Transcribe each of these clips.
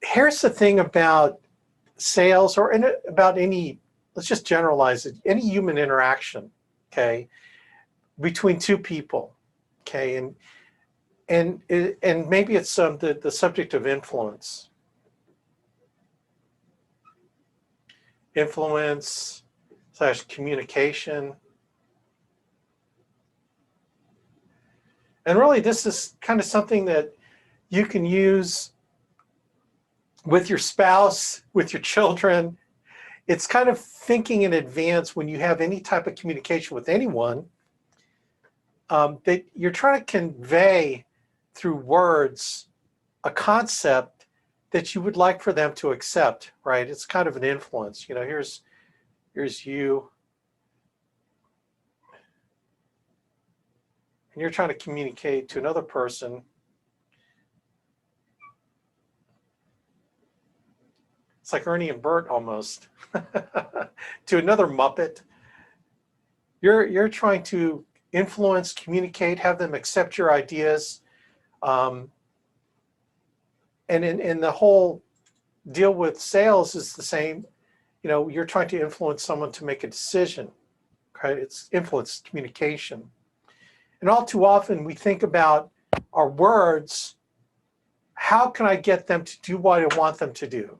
Here's the thing about sales or about any, let's just generalize it, any human interaction, okay, between two people, okay, and maybe it's the subject of influence. Influence / communication. And really this is kind of something that you can use with your spouse, with your children. It's kind of thinking in advance when you have any type of communication with anyone, that you're trying to convey through words a concept that you would like for them to accept, right? It's kind of an influence. You know, here's you, and you're trying to communicate to another person. It's like Ernie and Bert almost. To another Muppet. You're trying to influence, communicate, have them accept your ideas. And in the whole deal with sales is the same. You know, you're trying to influence someone to make a decision, right? It's influence, communication. And all too often we think about our words, how can I get them to do what I want them to do?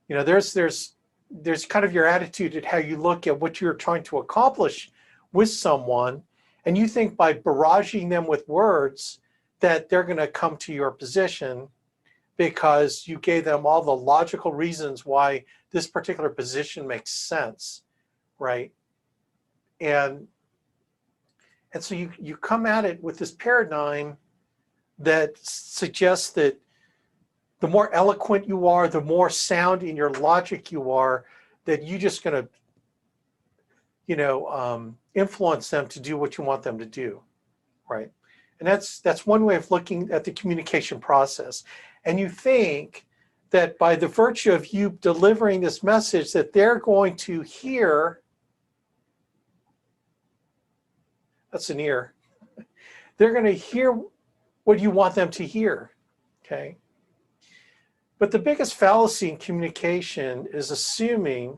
You know, there's kind of your attitude at how you look at what you're trying to accomplish with someone, and you think by barraging them with words that they're going to come to your position because you gave them all the logical reasons why this particular position makes sense, right? And so you come at it with this paradigm that suggests that the more eloquent you are, the more sound in your logic you are, that you're just going to, you know, influence them to do what you want them to do, right? And that's one way of looking at the communication process. And you think that by the virtue of you delivering this message that they're going to hear, that's an ear, they're going to hear what you want them to hear, okay? But the biggest fallacy in communication is assuming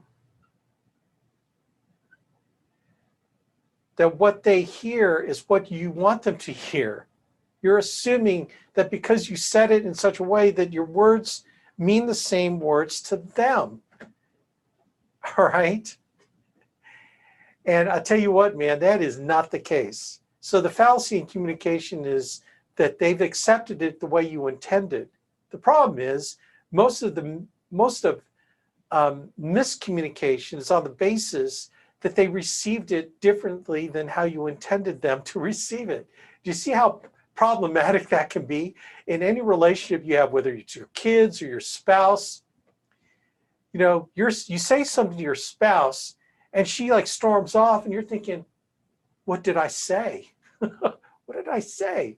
that what they hear is what you want them to hear. You're assuming that because you said it in such a way that your words mean the same words to them, all right? And I tell you what, man, that is not the case. So the fallacy in communication is that they've accepted it the way you intended. The problem is most of miscommunication is on the basis that they received it differently than how you intended them to receive it. Do you see how problematic that can be in any relationship you have, whether it's your kids or your spouse? You know, you say something to your spouse and she like storms off and you're thinking, what did I say? What did I say?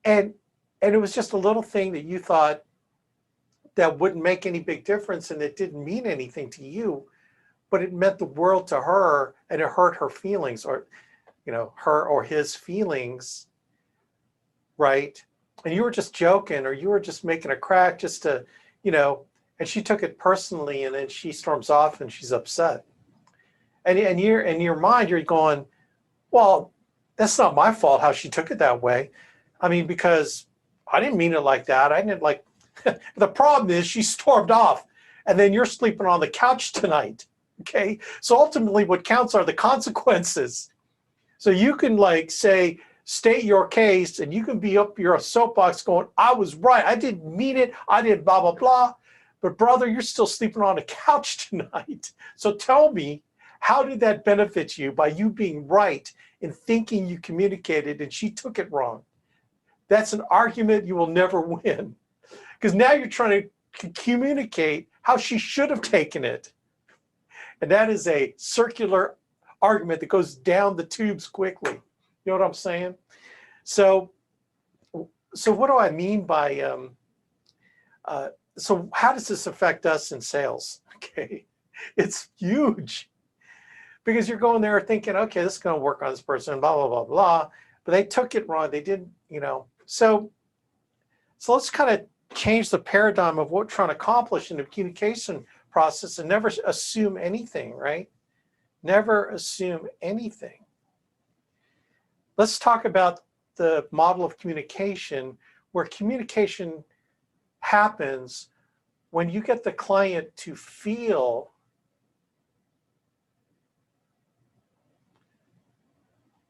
And it was just a little thing that you thought that wouldn't make any big difference and it didn't mean anything to you, but it meant the world to her and it hurt her feelings, or, you know, her or his feelings, right? And you were just joking, or you were just making a crack just to, you know, and she took it personally and then she storms off and she's upset. And you're, in your mind, you're going, well, that's not my fault how she took it that way. I mean, because I didn't mean it like that. I didn't like, the problem is she stormed off and then you're sleeping on the couch tonight, okay? So ultimately what counts are the consequences. So you can like say, state your case and you can be up your soapbox going, I was right, I didn't mean it, I did blah, blah, blah. But brother, you're still sleeping on a couch tonight. So tell me, how did that benefit you by you being right in thinking you communicated and she took it wrong? That's an argument you will never win, because now you're trying to communicate how she should have taken it. And that is a circular argument that goes down the tubes quickly. You know what I'm saying? So what do I mean by, so how does this affect us in sales? Okay, it's huge, because you're going there thinking, okay, this is going to work on this person, blah, blah, blah, blah, but they took it wrong. They didn't, you know. So So let's kind of change the paradigm of what we're trying to accomplish in the communication process and never assume anything, right? Never assume anything. Let's talk about the model of communication where communication happens when you get the client to feel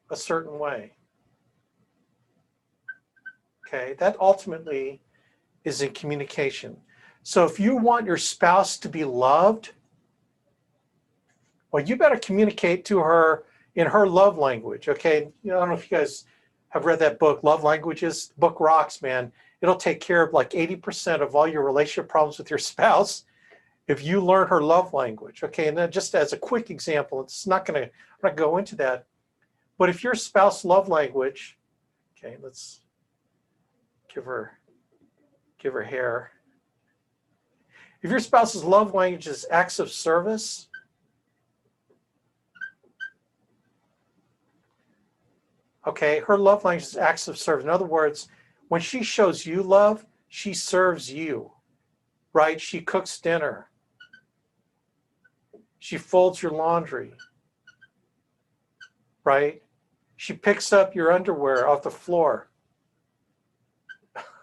a certain way. Okay, that ultimately is in communication. So if you want your spouse to be loved, well, you better communicate to her in her love language, okay? I don't know if you guys have read that book, Love Languages. The book rocks, man. It'll take care of like 80% of all your relationship problems with your spouse if you learn her love language, okay? And then just as a quick example, it's not gonna, I'm not gonna go into that, but if your spouse love language, okay, let's give her hair. If your spouse's love language is acts of service, okay, her love language is acts of service. In other words, when she shows you love, she serves you, right? She cooks dinner. She folds your laundry, right? She picks up your underwear off the floor,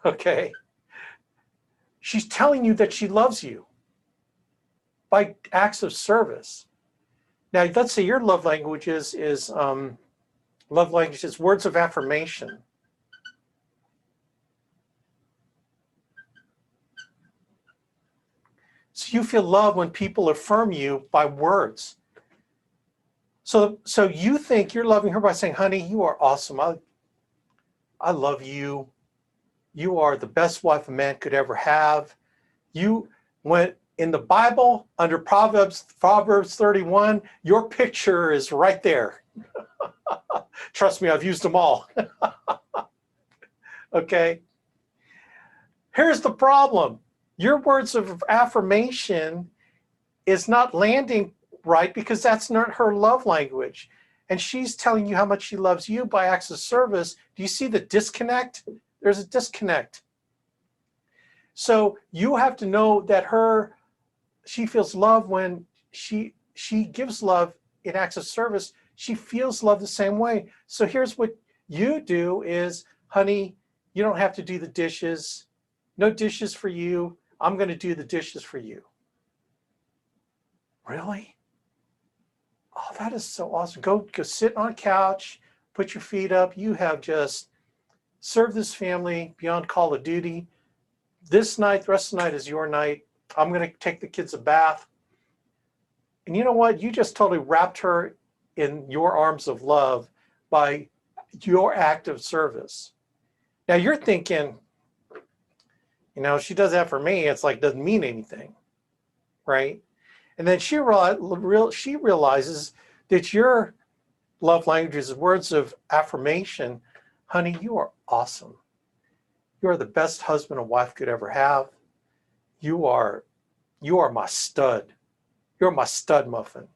okay? She's telling you that she loves you by acts of service. Now, let's say your love language is words of affirmation. So you feel love when people affirm you by words. So you think you're loving her by saying, honey, you are awesome. I love you. You are the best wife a man could ever have. You went in the Bible under Proverbs 31, your picture is right there. Trust me, I've used them all. Okay. Here's the problem. Your words of affirmation is not landing right because that's not her love language. And she's telling you how much she loves you by acts of service. Do you see the disconnect? There's a disconnect. So you have to know that she feels love when she gives love in acts of service. She feels love the same way. So here's what you do is, honey, you don't have to do the dishes. No dishes for you. I'm going to do the dishes for you. Really? Oh, that is so awesome. Go sit on a couch, put your feet up. You have just served this family beyond call of duty. This night, the rest of the night is your night. I'm going to take the kids a bath. And you know what? You just totally wrapped her in your arms of love by your act of service. Now you're thinking, she does that for me. It's like, doesn't mean anything, right? And then she realizes that your love language is words of affirmation. Honey, you are awesome. You are the best husband a wife could ever have. You are my stud. You're my stud muffin.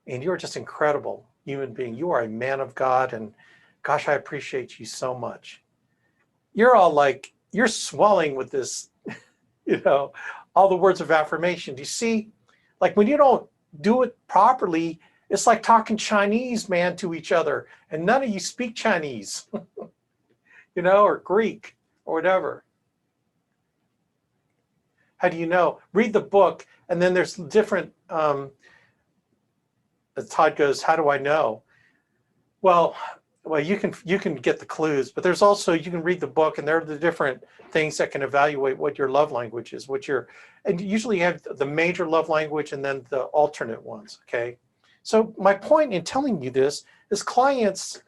And you're just incredible human being. You are a man of God. And gosh, I appreciate you so much. You're all like, you're swelling with this, all the words of affirmation. Do you see? Like when you don't do it properly, it's like talking Chinese, man, to each other. And none of you speak Chinese, or Greek or whatever. How do you know? Read the book, and then there's different, Todd goes, how do I know? Well, you can get the clues, but there's also, you can read the book, and there are the different things that can evaluate what your love language is, and usually you have the major love language and then the alternate ones, okay? So my point in telling you this is clients,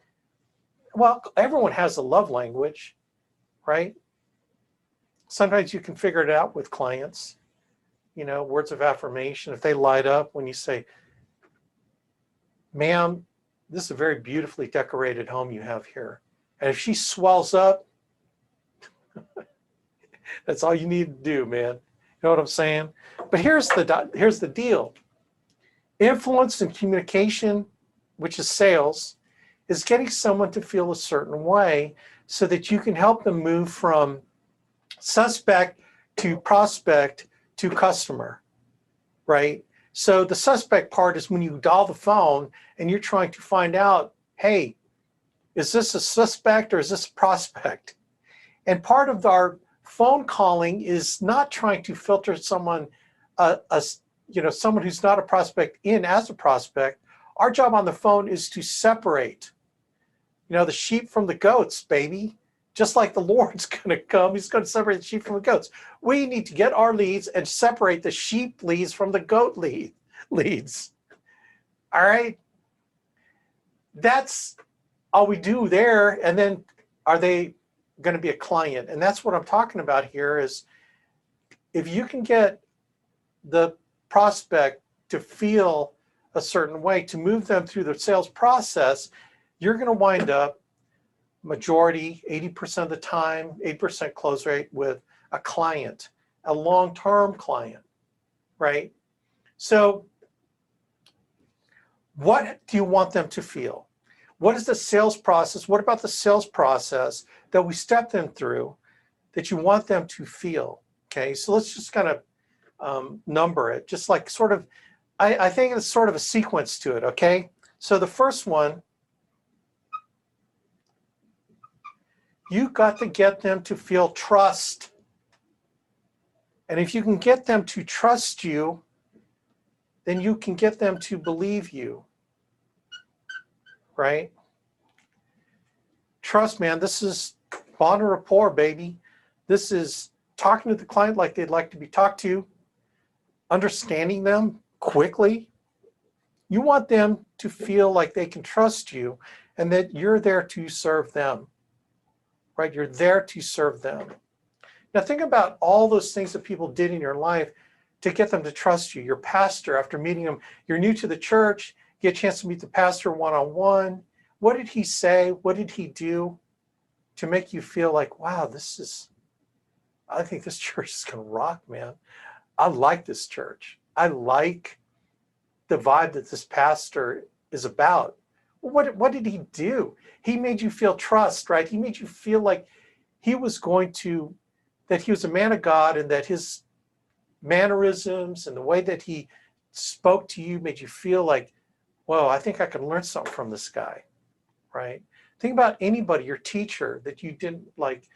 well, everyone has a love language, right? Sometimes you can figure it out with clients, words of affirmation. If they light up when you say, ma'am, this is a very beautifully decorated home you have here. And if she swells up, that's all you need to do, man. You know what I'm saying? But here's the deal. Influence and communication, which is sales, is getting someone to feel a certain way so that you can help them move from suspect to prospect to customer, right? So the suspect part is when you dial the phone and you're trying to find out, hey, is this a suspect or is this a prospect? And part of our phone calling is not trying to filter someone, someone who's not a prospect in as a prospect. Our job on the phone is to separate, the sheep from the goats, baby. Just like the Lord's going to come, he's going to separate the sheep from the goats. We need to get our leads and separate the sheep leads from the goat leads. All right? That's all we do there. And then are they going to be a client? And that's what I'm talking about here is if you can get the prospect to feel a certain way, to move them through the sales process, you're going to wind up majority, 80% of the time, 8% close rate with a client, a long-term client, right? So what do you want them to feel? What is the sales process? What about the sales process that we step them through that you want them to feel? Okay, so let's just kind of number it, just like sort of, I think it's sort of a sequence to it, okay? So the first one, you got to get them to feel trust. And if you can get them to trust you, then you can get them to believe you, right? Trust, man, this is bond and rapport, baby. This is talking to the client like they'd like to be talked to, understanding them quickly. You want them to feel like they can trust you and that you're there to serve them, right? You're there to serve them. Now think about all those things that people did in your life to get them to trust you. Your pastor, after meeting him, you're new to the church, you get a chance to meet the pastor one-on-one. What did he say? What did he do to make you feel like, wow, I think this church is going to rock, man. I like this church. I like the vibe that this pastor is about. Well, what did he do? He made you feel trust, right? He made you feel like that he was a man of God and that his mannerisms and the way that he spoke to you made you feel like, whoa, I think I could learn something from this guy, right? Think about anybody, your teacher that you didn't like,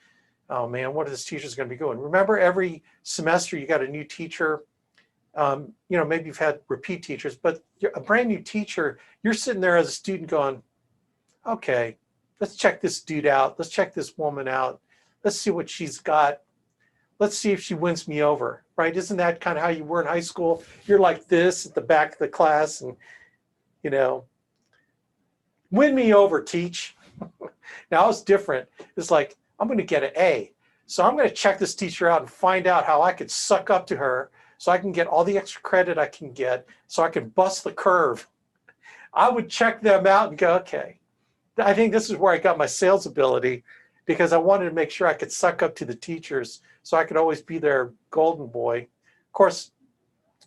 oh man, what is this teacher's going to be doing? Remember every semester you got a new teacher. Maybe you've had repeat teachers, but a brand new teacher, you're sitting there as a student going, okay, let's check this dude out. Let's check this woman out. Let's see what she's got. Let's see if she wins me over, right? Isn't that kind of how you were in high school? You're like this at the back of the class and, win me over, teach. Now it's different. It's like, I'm going to get an A. So I'm going to check this teacher out and find out how I could suck up to her so I can get all the extra credit I can get so I can bust the curve. I would check them out and go, okay, I think this is where I got my sales ability because I wanted to make sure I could suck up to the teachers so I could always be their golden boy. Of course,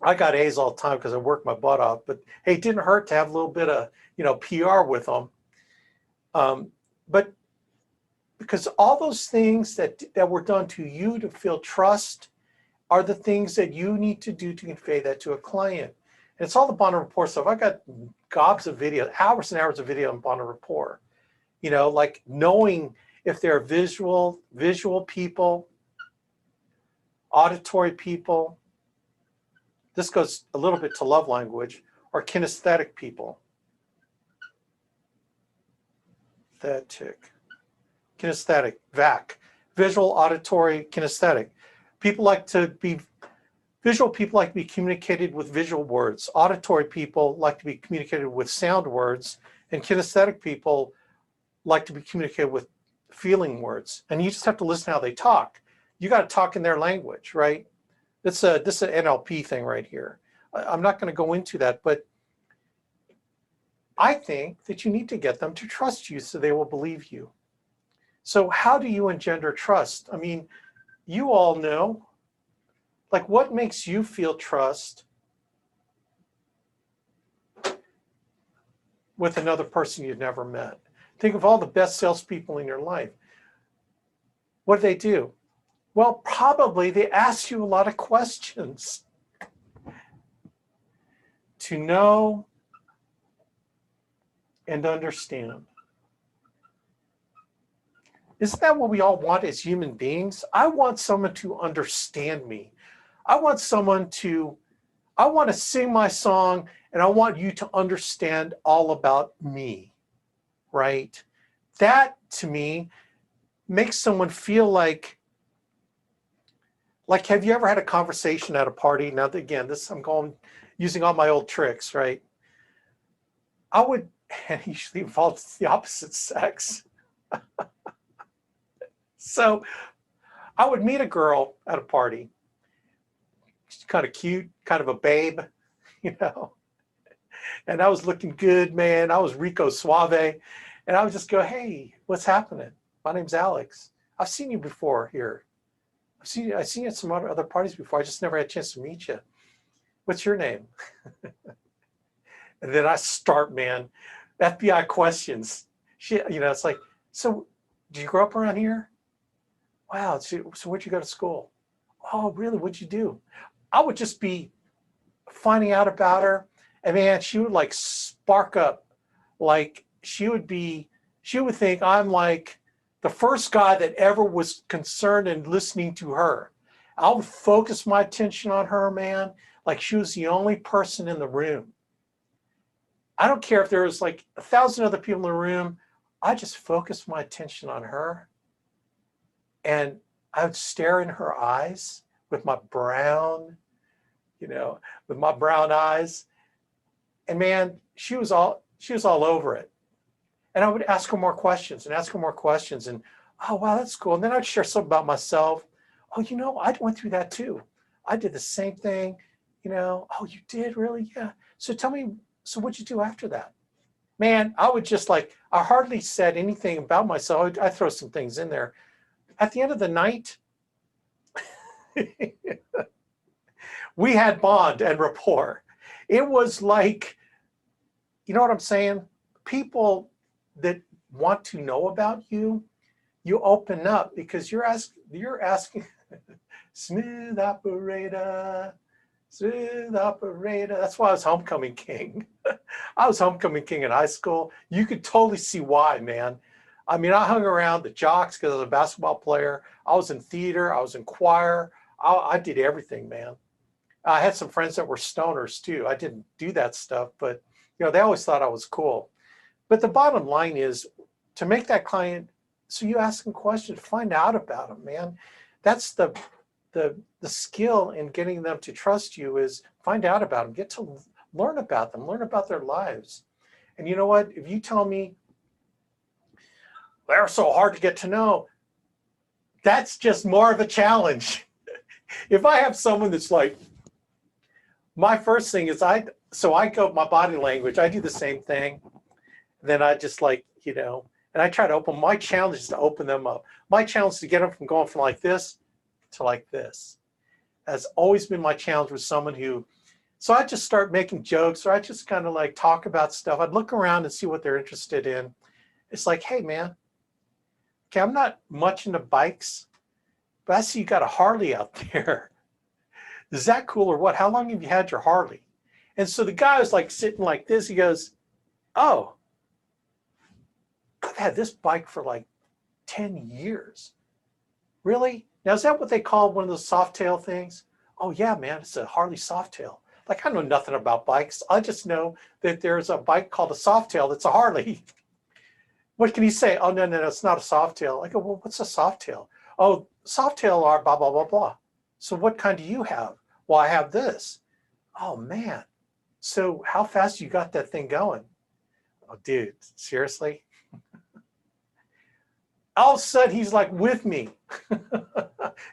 I got A's all the time because I worked my butt off, but hey, it didn't hurt to have a little bit of, PR with them. But because all those things that were done to you to feel trust are the things that you need to do to convey that to a client. And it's all the bond and rapport stuff. I got gobs of video, hours and hours of video on bond and rapport. Like knowing if they're visual people, auditory people. This goes a little bit to love language, or kinesthetic people. Kinesthetic, VAC, visual, auditory, kinesthetic. Visual people like to be communicated with visual words. Auditory people like to be communicated with sound words. And kinesthetic people like to be communicated with feeling words. And you just have to listen to how they talk. You got to talk in their language, right? This is an NLP thing right here. I'm not going to go into that, but I think that you need to get them to trust you so they will believe you. So how do you engender trust? I mean, you all know, like what makes you feel trust with another person you've never met? Think of all the best salespeople in your life. What do? Well, probably they asked you a lot of questions to know and understand. Isn't that what we all want as human beings? I want someone to understand me. I want I want to sing my song and I want you to understand all about me, right? That to me makes someone feel like, have you ever had a conversation at a party? Now, again, I'm using all my old tricks, right? I would, and it usually involves the opposite sex. So I would meet a girl at a party. She's kind of cute, kind of a babe, you know. And I was looking good, man. I was Rico Suave. And I would just go, hey, what's happening? My name's Alex. I've seen you before here. I've seen you at some other parties before. I just never had a chance to meet you. What's your name? And then I start, man, FBI questions. It's like, so did you grow up around here? Wow, so where'd you go to school? Oh, really? What'd you do? I would just be finding out about her. And man, she would like spark up. Like she would think I'm like the first guy that ever was concerned and listening to her. I would focus my attention on her, man, like she was the only person in the room. I don't care if there was like 1,000 other people in the room. I just focused my attention on her. And I would stare in her eyes with my brown eyes. And man, she was all over it. And I would ask her more questions and ask her more questions. And, oh, wow, that's cool. And then I'd share something about myself. Oh, I went through that too. I did the same thing, Oh, you did? Really? Yeah. So tell me, so what'd you do after that? Man, I would just I hardly said anything about myself. I'd throw some things in there. At the end of the night, we had bond and rapport. It was like, you know what I'm saying? People that want to know about you, you open up because you're asking smooth operator. That's why I was homecoming king. I was homecoming king in high school. You could totally see why, man. I mean, I hung around the jocks because I was a basketball player. I was in theater. I was in choir. I did everything, man. I had some friends that were stoners too. I didn't do that stuff, but they always thought I was cool. But the bottom line is to make that client, so you ask them questions, find out about them, man. That's the skill in getting them to trust you is find out about them, get to learn about them, learn about their lives. And you know what? If you tell me they're so hard to get to know, that's just more of a challenge. If I have someone that's like, my first thing is I go my body language, I do the same thing. Then I just and I try to open, my challenge is to open them up. My challenge is to get them from going from like this to like this. Has always been my challenge with someone who, so I just start making jokes or I just kind of talk about stuff. I'd look around and see what they're interested in. It's like, hey man, okay, I'm not much into bikes, but I see you got a Harley out there. Is that cool or what? How long have you had your Harley? And so the guy was sitting like this. He goes, oh, I've had this bike for 10 years. Really? Now, is that what they call one of those Softail things? Oh yeah, man, it's a Harley Softail. I know nothing about bikes. I just know that there's a bike called a Softail that's a Harley. What can you say? Oh, no, it's not a Softail. I go, well, what's a Softail? Oh, Softail are blah, blah, blah, blah. So what kind do you have? Well, I have this. Oh, man. So how fast you got that thing going? Oh, dude, seriously? All of a sudden, he's with me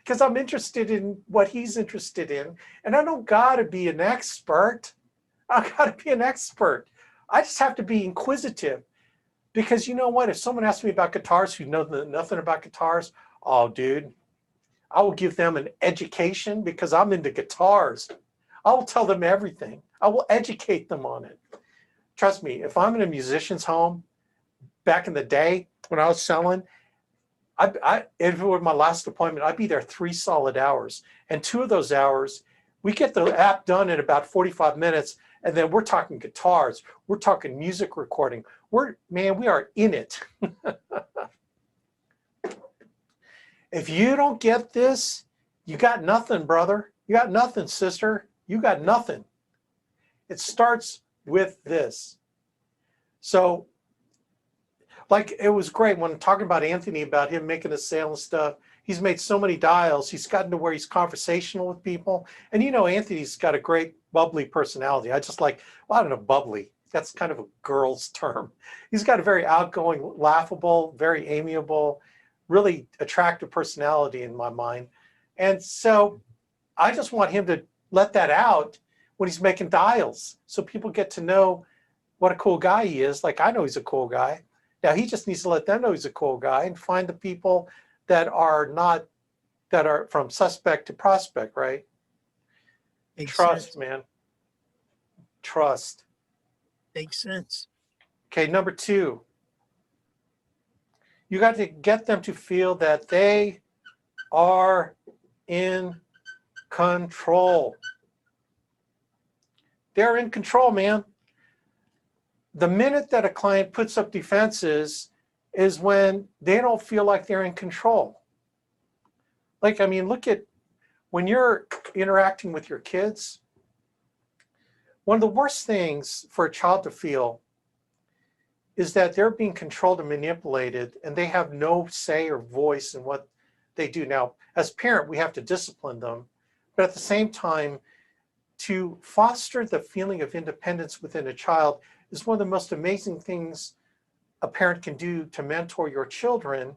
because I'm interested in what he's interested in. And I don't got to be an expert. I got to be an expert. I just have to be inquisitive because you know what? If someone asks me about guitars who know nothing about guitars, oh, dude, I will give them an education because I'm into guitars. I will tell them everything. I will educate them on it. Trust me, if I'm in a musician's home, back in the day when I was selling, if it were my last appointment, I'd be there 3 solid hours. And 2 of those hours, we get the app done in about 45 minutes. And then we're talking guitars. We're talking music recording. We are in it. If you don't get this, you got nothing, brother. You got nothing, sister. You got nothing. It starts with this. So, like, it was great when talking about Anthony, about him making a sale and stuff. He's made so many dials. He's gotten to where he's conversational with people. And you know, Anthony's got a great bubbly personality. I just like, well, I don't know, bubbly. That's kind of a girl's term. He's got a very outgoing, laughable, very amiable, really attractive personality in my mind. And so I just want him to let that out when he's making dials, so people get to know what a cool guy he is. Like, I know he's a cool guy. Now he just needs to let them know he's a cool guy and find the people that are from suspect to prospect, right? Makes Trust, sense. man. Trust. Makes sense. Okay, number 2. You got to get them to feel that they are in control. They're in control, man. The minute that a client puts up defenses is when they don't feel like they're in control. Like, I mean, look at when you're interacting with your kids. One of the worst things for a child to feel is that they're being controlled and manipulated, and they have no say or voice in what they do. Now, as a parent, we have to discipline them, but at the same time, to foster the feeling of independence within a child is one of the most amazing things a parent can do to mentor your children,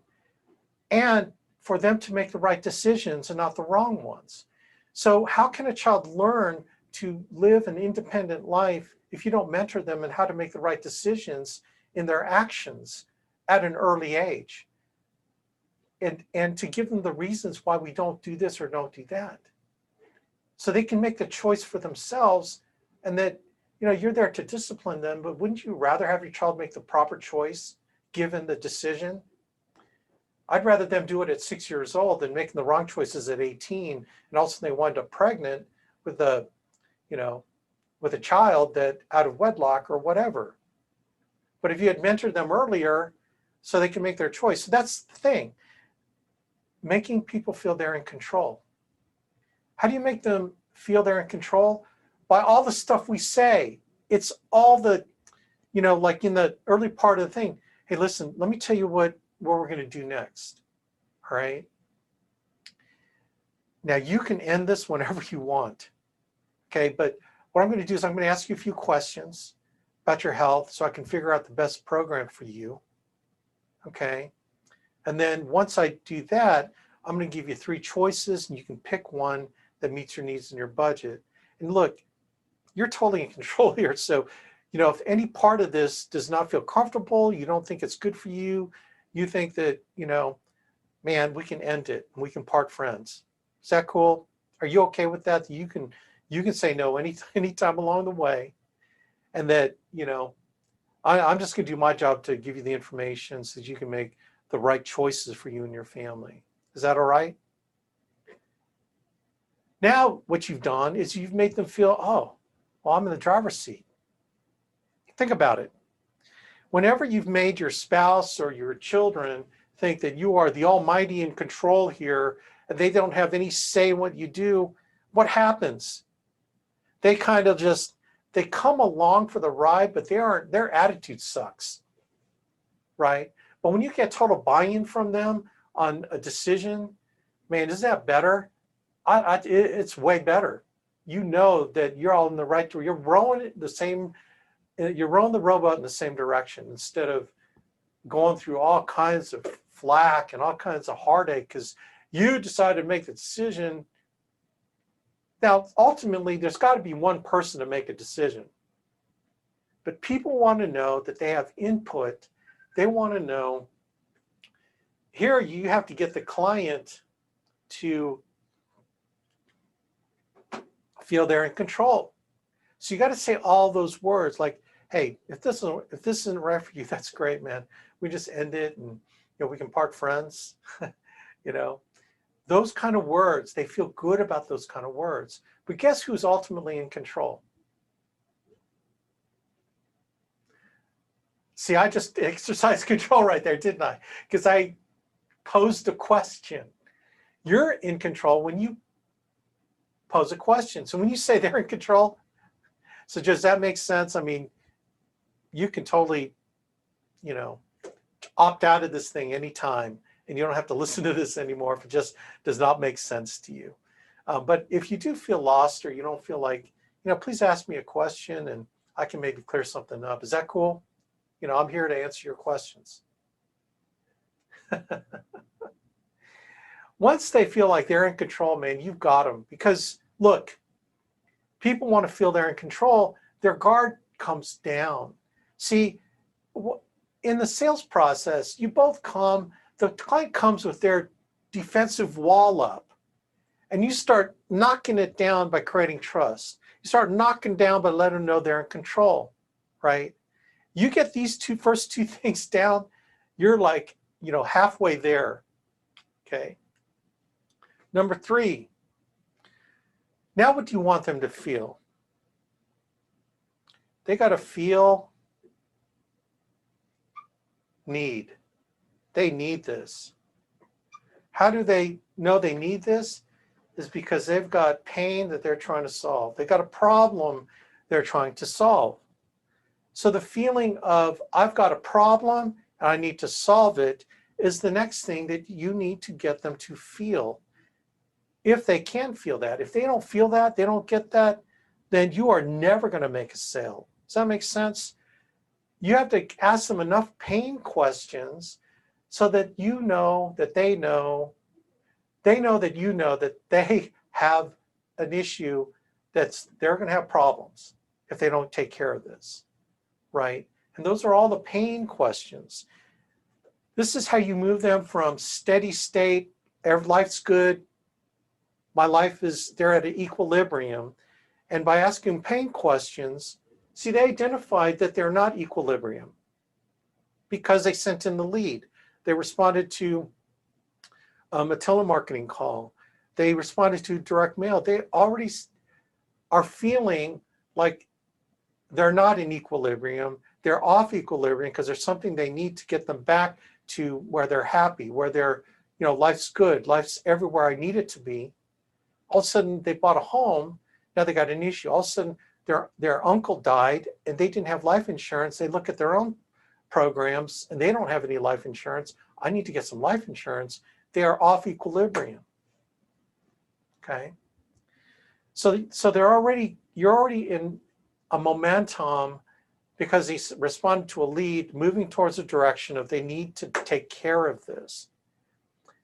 and for them to make the right decisions and not the wrong ones. So how can a child learn to live an independent life if you don't mentor them in how to make the right decisions in their actions at an early age? And to give them the reasons why we don't do this or don't do that, so they can make the choice for themselves. And that, you know, you're there to discipline them, but wouldn't you rather have your child make the proper choice given the decision? I'd rather them do it at 6 years old than making the wrong choices at 18, and all of a sudden they wind up pregnant with a, you know, with a child that out of wedlock or whatever. But if you had mentored them earlier so they can make their choice. So that's the thing, making people feel they're in control. How do you make them feel they're in control? By all the stuff we say. It's all the, you know, like in the early part of the thing, hey, listen, let me tell you what we're going to do next. All right. Now you can end this whenever you want. Okay. But what I'm going to do is I'm going to ask you a few questions about your health so I can figure out the best program for you. Okay. And then once I do that, I'm going to give you 3 choices, and you can pick one that meets your needs and your budget. And look, you're totally in control here. So, you know, if any part of this does not feel comfortable, you don't think it's good for you, you think that, you know, man, we can end it and we can part friends. Is that cool? Are you okay with that? You can say no anytime along the way. And that, you know, I'm just going to do my job to give you the information so that you can make the right choices for you and your family. Is that all right? Now, what you've done is you've made them feel, oh, well, I'm in the driver's seat. Think about it. Whenever you've made your spouse or your children think that you are the almighty in control here, and they don't have any say in what you do, what happens? They kind of just, they come along for the ride, but their attitude sucks, right? But when you get total buy-in from them on a decision, man, isn't that better? It's way better. You know that you're all in the right direction. You're rowing the rowboat in the same direction instead of going through all kinds of flack and all kinds of heartache because you decided to make the decision. Now, ultimately, there's got to be one person to make a decision. But people want to know that they have input. They want to know, here you have to get the client to feel they're in control. So you got to say all those words like, hey, if this isn't right for you, that's great, man. We just end it, and we can part friends, you know, those kind of words, they feel good about those kind of words. But guess who's ultimately in control? See, I just exercised control right there, didn't I? Because I posed a question. You're in control when you pose a question. So when you say they're in control, so does that make sense? I mean, you can totally, you know, opt out of this thing anytime, and you don't have to listen to this anymore if it just does not make sense to you. But if you do feel lost or you don't feel like, please ask me a question and I can maybe clear something up. Is that cool? I'm here to answer your questions. Once they feel like they're in control, man, you've got them. Because look, people want to feel they're in control. Their guard comes down. See, in the sales process, you both the client comes with their defensive wall up, and you start knocking it down by creating trust. You start knocking down by letting them know they're in control, right? You get these first two things down, you're like, halfway there, okay? Number 3, now what do you want them to feel? They got to feel need. They need this. How do they know they need this? Is because they've got pain that they're trying to solve. They've got a problem they're trying to solve. So the feeling of, I've got a problem and I need to solve it, is the next thing that you need to get them to feel. If they can feel that. If they don't feel that, they don't get that, then you are never going to make a sale. Does that make sense? You have to ask them enough pain questions so that you know that they know that you know that they have an issue they're going to have problems if they don't take care of this, right? And those are all the pain questions. This is how you move them from steady state, life's good, my life is, they're at an equilibrium. And by asking pain questions, see, they identified that they're not equilibrium because they sent in the lead. They responded to a telemarketing call. They responded to direct mail. They already are feeling like they're not in equilibrium. They're off equilibrium because there's something they need to get them back to where they're happy, where they're, life's good, life's everywhere I need it to be. All of a sudden they bought a home. Now they got an issue. All of a sudden their uncle died and they didn't have life insurance. They look at their own programs and they don't have any life insurance. I need to get some life insurance. They are off equilibrium. Okay. So you're already in a momentum because he responded to a lead, moving towards a direction of they need to take care of this.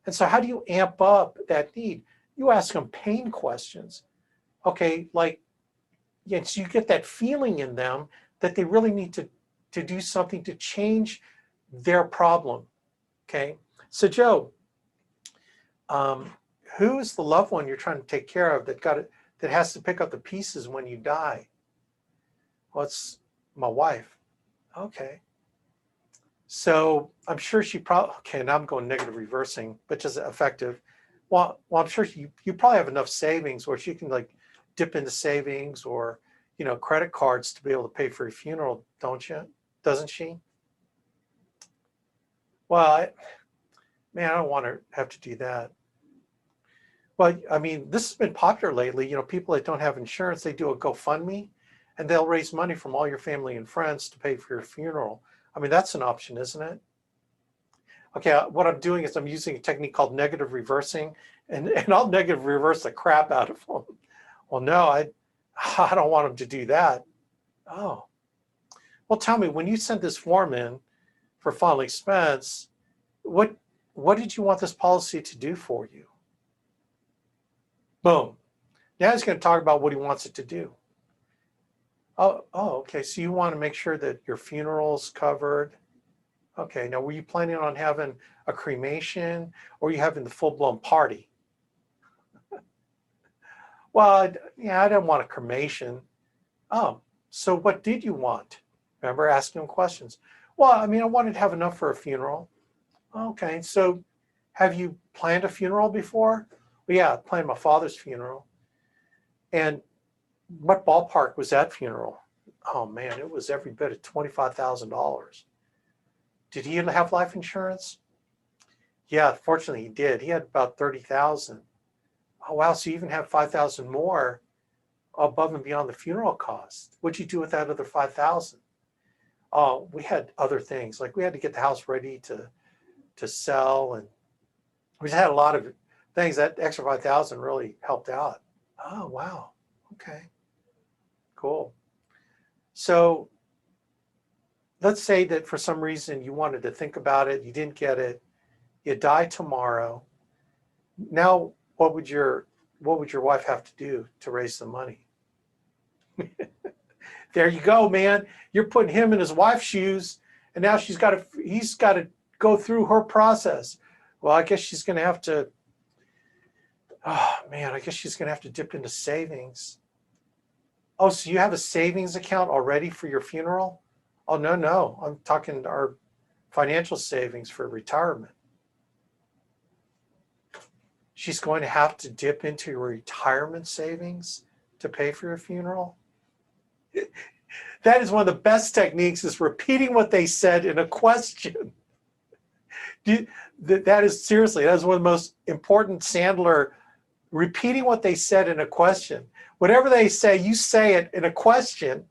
And so how do you amp up that need? You ask them pain questions. Okay, like, yes, you get that feeling in them that they really need to do something to change their problem. Okay, so Joe, who is the loved one you're trying to take care of that has to pick up the pieces when you die? Well, it's my wife. Okay. So I'm sure she probably, okay, now I'm going negative reversing, but just effective. Well, I'm sure you probably have enough savings where she can like dip into savings or, credit cards to be able to pay for your funeral, don't you? Doesn't she? Well, I don't want to have to do that. Well, I mean, this has been popular lately. People that don't have insurance, they do a GoFundMe and they'll raise money from all your family and friends to pay for your funeral. I mean, that's an option, isn't it? Okay, what I'm doing is I'm using a technique called negative reversing, and I'll negative reverse the crap out of them. Well, no, I don't want them to do that. Oh, well, tell me, when you sent this form in for final expense, what did you want this policy to do for you? Boom. Now he's going to talk about what he wants it to do. Oh, okay. So you want to make sure that your funeral's covered. Okay. Now, were you planning on having a cremation, or are you having the full-blown party? Well, yeah, I didn't want a cremation. Oh, so what did you want? Remember asking him questions. Well, I mean, I wanted to have enough for a funeral. Okay, so have you planned a funeral before? Well, yeah, I planned my father's funeral. And what ballpark was that funeral? Oh man, it was every bit of $25,000. Did he have life insurance? Yeah, fortunately he did. He had about 30,000. Oh wow, so you even have 5,000 more above and beyond the funeral cost. What'd you do with that other 5,000? Oh, we had other things. Like we had to get the house ready to sell, and we just had a lot of things. That extra 5,000 really helped out. Oh wow. Okay. Cool. So let's say that for some reason you wanted to think about it, you didn't get it, you die tomorrow. Now, what would your wife have to do to raise the money? There you go, man. You're putting him in his wife's shoes, and now he's got to go through her process. Well, I guess she's going to have to. Oh man, I guess she's going to have to dip into savings. Oh, so you have a savings account already for your funeral? Oh no, no. I'm talking our financial savings for retirement. She's going to have to dip into your retirement savings to pay for your funeral. That is one of the best techniques, is repeating what they said in a question. That is seriously, that is one of the most important Sandler, repeating what they said in a question. Whatever they say, you say it in a question,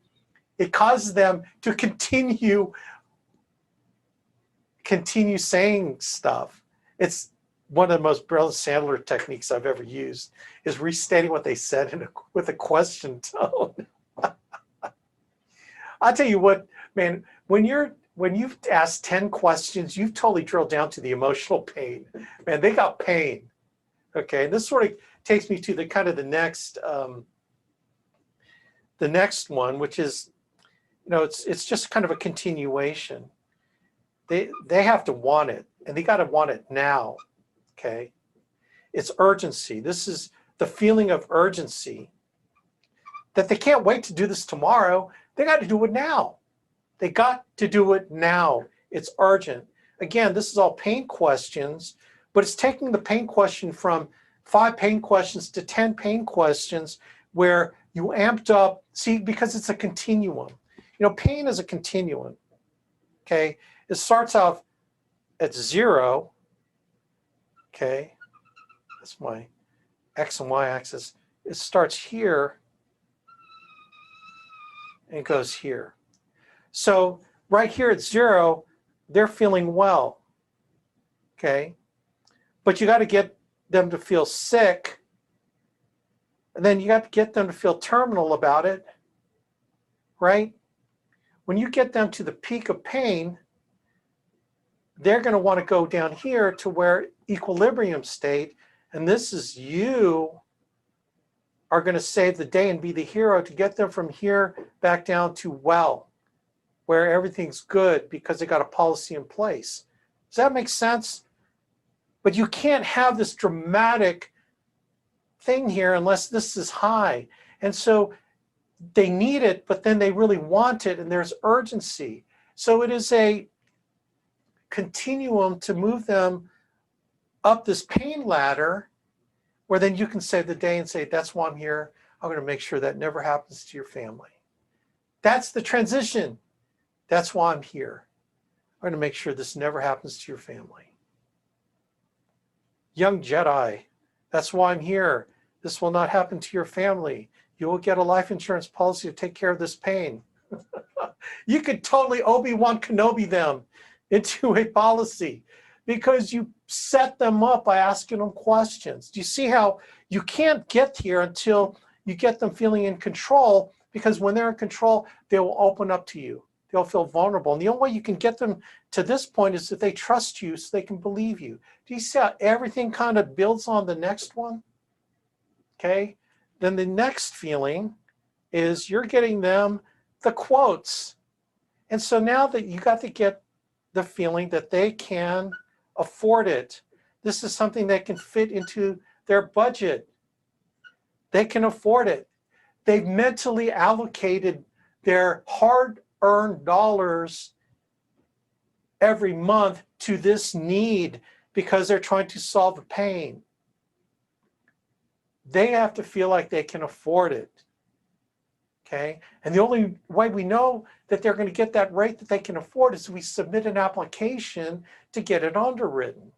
it causes them to continue saying stuff. It's one of the most brilliant Sandler techniques I've ever used, is restating what they said with a question tone. I'll tell you what, man, when you've asked 10 questions, you've totally drilled down to the emotional pain. Man, they got pain. Okay, and this sort of takes me to the kind of the next one, which is, it's just kind of a continuation. They have to want it, and they got to want it now. Okay, it's urgency. This is the feeling of urgency, that they can't wait to do this tomorrow. They got to do it now. They got to do it now. It's urgent. Again, this is all pain questions, but it's taking the pain question from 5 pain questions to 10 pain questions, where you amped up, see, because it's a continuum. Pain is a continuum. Okay, it starts off at 0. Okay, that's my X and Y axis. It starts here and goes here. So right here at 0, they're feeling well. Okay, but you got to get them to feel sick, and then you got to get them to feel terminal about it, right? When you get them to the peak of pain, they're going to want to go down here to where equilibrium state, and this is you are going to save the day and be the hero to get them from here back down to well, where everything's good because they got a policy in place. Does that make sense? But you can't have this dramatic thing here unless this is high. And so they need it, but then they really want it, and there's urgency. So it is a continuum to move them up this pain ladder, where then you can save the day and say, that's why I'm here. I'm going to make sure that never happens to your family. That's the transition. That's why I'm here. I'm going to make sure this never happens to your family. Young Jedi, that's why I'm here. This will not happen to your family. You will get a life insurance policy to take care of this pain. You could totally Obi-Wan Kenobi them into a policy, because you set them up by asking them questions. Do you see how you can't get here until you get them feeling in control? Because when they're in control, they will open up to you. They'll feel vulnerable. And the only way you can get them to this point is that they trust you, so they can believe you. Do you see how everything kind of builds on the next one? Okay. Then the next feeling is you're getting them the quotes. And so now that you got to get the feeling that they can afford it. This is something that can fit into their budget. They can afford it. They've mentally allocated their hard-earned dollars every month to this need because they're trying to solve a pain. They have to feel like they can afford it. Okay? And the only way we know that they're going to get that rate that they can afford is we submit an application to get it underwritten.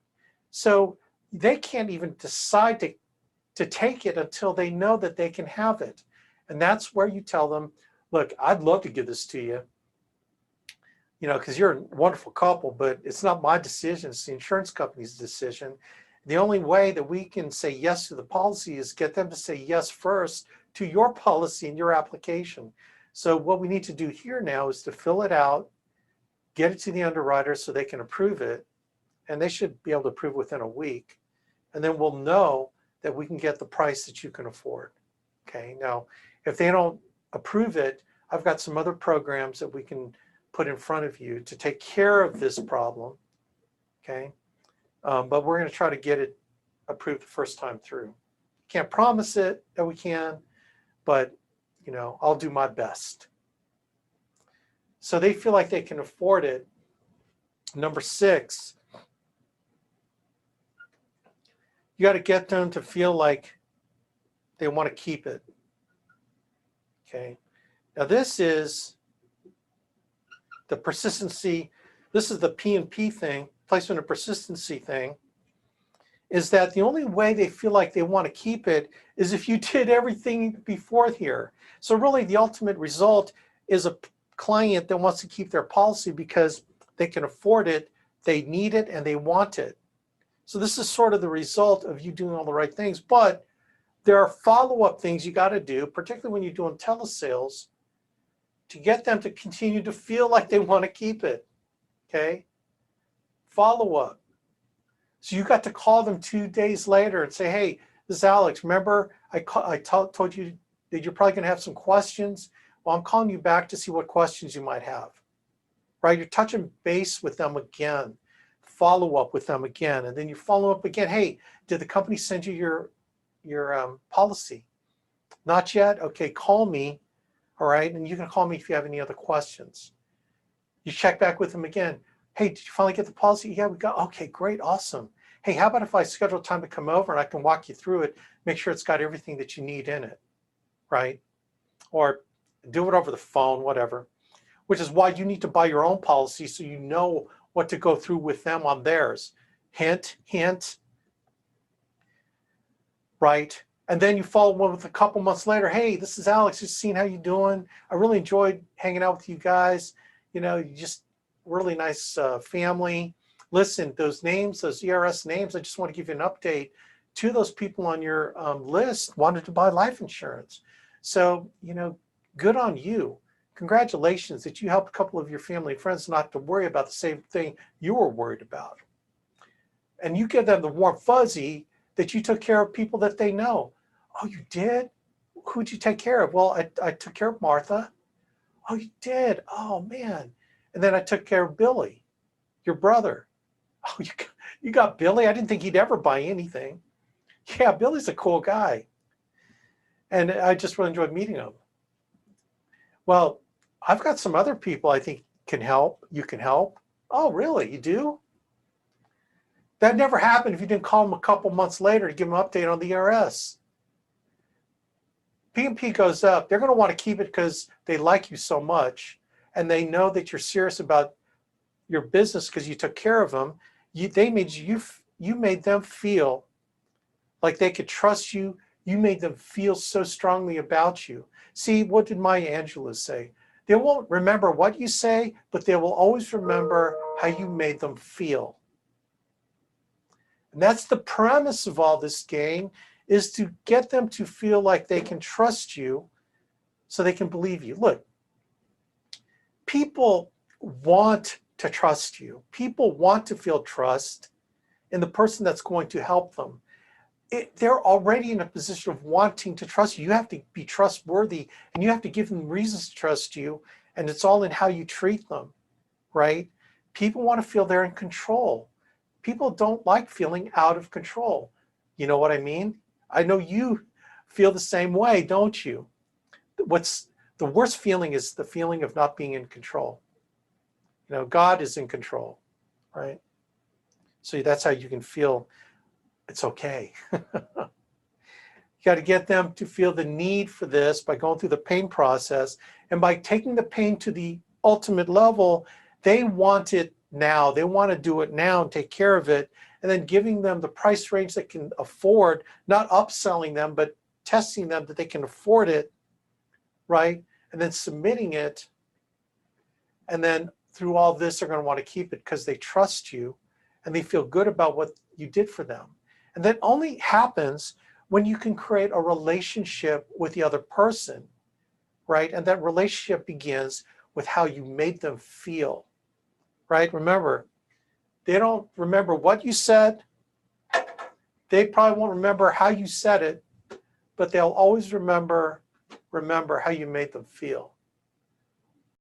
So they can't even decide to take it until they know that they can have it. And that's where you tell them, look, I'd love to give this to you, because you're a wonderful couple, but it's not my decision, it's the insurance company's decision. The only way that we can say yes to the policy is get them to say yes first to your policy and your application. So what we need to do here now is to fill it out, get it to the underwriter so they can approve it, and they should be able to approve within a week. And then we'll know that we can get the price that you can afford. Okay, now, if they don't approve it, I've got some other programs that we can put in front of you to take care of this problem. Okay, but we're going to try to get it approved the first time through. Can't promise it that we can, but I'll do my best. So they feel like they can afford it. Number 6, you got to get them to feel like they want to keep it. Okay. Now this is the persistency. This is the P&P thing, placement of persistency thing, is that the only way they feel like they want to keep it is if you did everything before here. So really the ultimate result is a client that wants to keep their policy because they can afford it, they need it, and they want it. So this is sort of the result of you doing all the right things, but there are follow-up things you got to do, particularly when you're doing telesales, to get them to continue to feel like they want to keep it. Okay? Follow-up. So you got to call them 2 days later and say, hey, this is Alex. Remember I told you that you're probably going to have some questions? Well, I'm calling you back to see what questions you might have. Right? You're touching base with them again. Follow up with them again. And then you follow up again. Hey, did the company send you your policy? Not yet? Okay, call me. All right, and you can call me if you have any other questions. You check back with them again. Hey, did you finally get the policy? Yeah, we got. Okay, great, awesome. Hey, how about if I schedule time to come over and I can walk you through it, make sure it's got everything that you need in it, right? Or do it over the phone, whatever. Which is why you need to buy your own policy so you know what to go through with them on theirs. Hint, hint, right? And then you follow one with a couple months later. Hey, this is Alex. Just seeing how you doing. I really enjoyed hanging out with you guys. You just really nice family. Listen, those names, those ERS names, I just want to give you an update. 2 of those people on your list wanted to buy life insurance. So, good on you. Congratulations that you helped a couple of your family and friends not to worry about the same thing you were worried about. And you give them the warm fuzzy that you took care of people that they know. Oh, you did? Who'd you take care of? Well, I took care of Martha. Oh, you did? Oh, man. And then I took care of Billy, your brother. Oh, you got Billy? I didn't think he'd ever buy anything. Yeah, Billy's a cool guy. And I just really enjoyed meeting him. Well, I've got some other people I think can help. You can help. Oh, really? You do? That never happened if you didn't call them a couple months later to give them an update on the ERS. P&P goes up. They're going to want to keep it because they like you so much, and they know that you're serious about your business because you took care of them. You made them feel like they could trust you. You made them feel so strongly about you. See, what did Maya Angelou say? They won't remember what you say, but they will always remember how you made them feel. And that's the premise of all this game, is to get them to feel like they can trust you so they can believe you. Look, people want to trust you. People want to feel trust in the person that's going to help them. They're already in a position of wanting to trust you. You have to be trustworthy, and you have to give them reasons to trust you, and it's all in how you treat them, right? People want to feel they're in control. People don't like feeling out of control. You know what I mean? I know you feel the same way, don't you? What's the worst feeling is the feeling of not being in control. God is in control, right? So that's how you can feel it's okay. You got to get them to feel the need for this by going through the pain process. And by taking the pain to the ultimate level, they want it now. They want to do it now and take care of it. And then giving them the price range that can afford, not upselling them, but testing them that they can afford it, right? And then submitting it. And then through all this, they're going to want to keep it because they trust you and they feel good about what you did for them. And that only happens when you can create a relationship with the other person, right? And that relationship begins with how you made them feel, right? Remember, they don't remember what you said. They probably won't remember how you said it, but they'll always remember how you made them feel.